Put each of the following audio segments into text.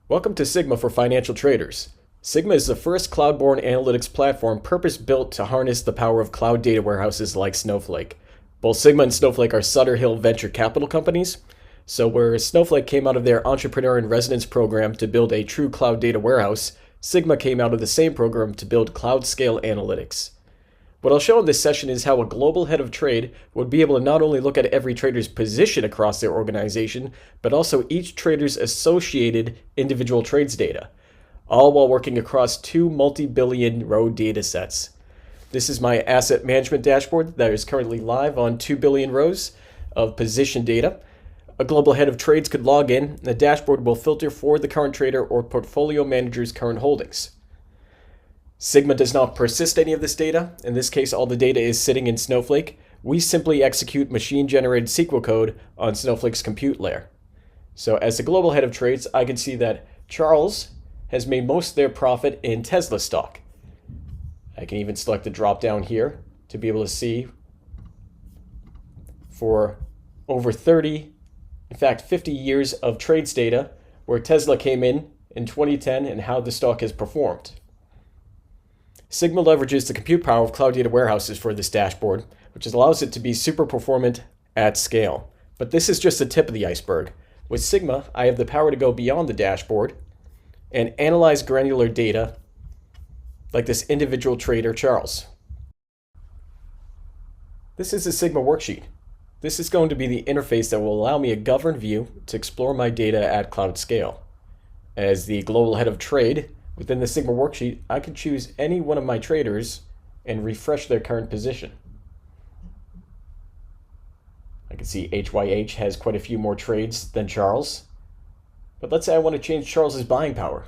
Welcome to Sigma for financial traders. Sigma is the first cloud-born analytics platform purpose-built to harness the power of cloud data warehouses like Snowflake. Both Sigma and Snowflake are Sutter Hill venture capital companies. So where Snowflake came out of their entrepreneur in residence program to build a true cloud data warehouse, Sigma came out of the same program to build cloud-scale analytics. What I'll show in this session is how a global head of trade would be able to not only look at every trader's position across their organization, but also each trader's associated individual trades data, all while working across two multi-billion row data sets. This is my asset management dashboard that is currently live on 2 billion rows of position data. A global head of trades could log in, and the dashboard will filter for the current trader or portfolio manager's current holdings. Sigma does not persist any of this data. In this case, all the data is sitting in Snowflake. We simply execute machine-generated SQL code on Snowflake's compute layer. So as the global head of trades, I can see that Charles has made most of their profit in Tesla stock. I can even select the drop down here to be able to see for over 30, in fact 50 years of trades data where Tesla came in 2010 and how the stock has performed. Sigma leverages the compute power of cloud data warehouses for this dashboard, which allows it to be super performant at scale. But this is just the tip of the iceberg. With Sigma, I have the power to go beyond the dashboard and analyze granular data like this individual trader, Charles. This is a Sigma worksheet. This is going to be the interface that will allow me a governed view to explore my data at cloud scale. As the global head of trade, within the Sigma worksheet, I can choose any one of my traders and refresh their current position. I can see HYH has quite a few more trades than Charles. But let's say I want to change Charles's buying power.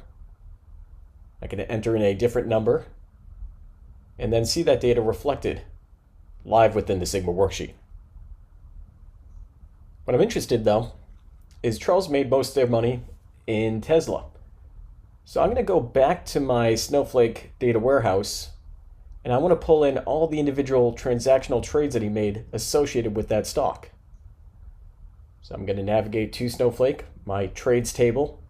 I can enter in a different number and then see that data reflected live within the Sigma worksheet. What I'm interested though is Charles made most of their money in Tesla. So I'm going to go back to my Snowflake data warehouse and I want to pull in all the individual transactional trades that he made associated with that stock. So I'm going to navigate to Snowflake, my trades table,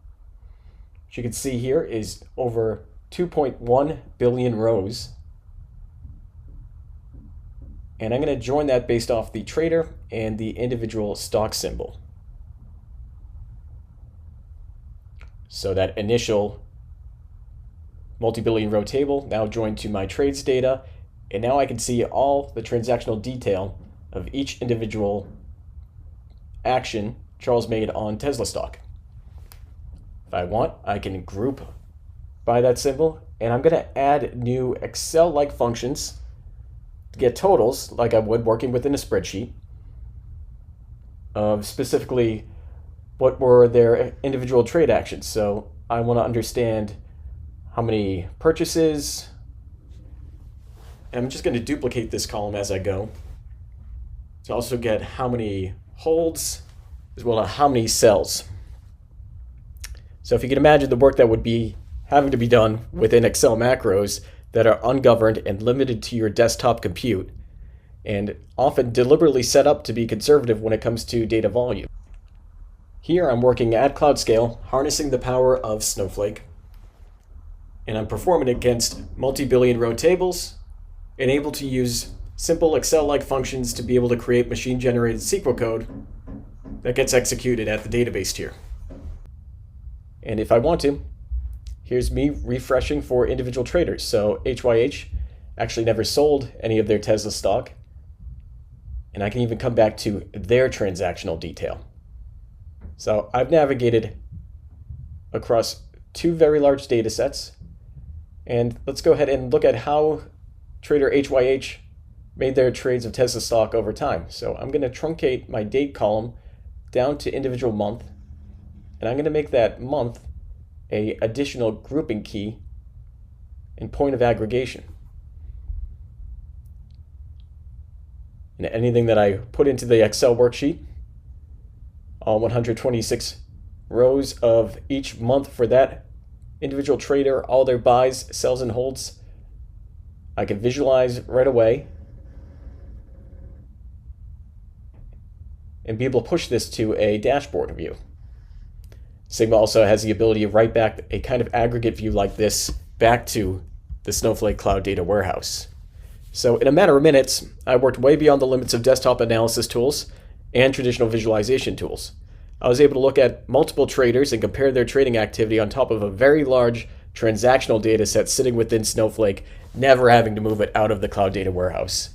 which you can see here is over 2.1 billion rows. And I'm going to join that based off the trader and the individual stock symbol. So that initial multi-billion row table now joined to my trades data, and now I can see all the transactional detail of each individual action Charles made on Tesla stock. If I want, I can group by that symbol, and I'm going to add new Excel-like functions to get totals, like I would working within a spreadsheet, of specifically what were their individual trade actions. So I want to understand how many purchases, and I'm just going to duplicate this column as I go to also get how many holds as well as how many sells. So if you can imagine the work that would be having to be done within Excel macros that are ungoverned and limited to your desktop compute, and often deliberately set up to be conservative when it comes to data volume. Here I'm working at cloud scale, harnessing the power of Snowflake, and I'm performing against multi-billion row tables and able to use simple Excel-like functions to be able to create machine-generated SQL code that gets executed at the database tier. And if I want to, here's me refreshing for individual traders. So HYH actually never sold any of their Tesla stock, and I can even come back to their transactional detail. So I've navigated across two very large data sets, and let's go ahead and look at how trader HYH made their trades of Tesla stock over time. So I'm going to truncate my date column down to individual month, and I'm going to make that month an additional grouping key and point of aggregation. And anything that I put into the Excel worksheet, all 126 rows of each month for that individual trader, all their buys, sells, and holds, I can visualize right away and be able to push this to a dashboard view. Sigma also has the ability to write back a kind of aggregate view like this back to the Snowflake Cloud Data Warehouse. So in a matter of minutes, I worked way beyond the limits of desktop analysis tools and traditional visualization tools. I was able to look at multiple traders and compare their trading activity on top of a very large transactional data set sitting within Snowflake, never having to move it out of the Cloud Data Warehouse.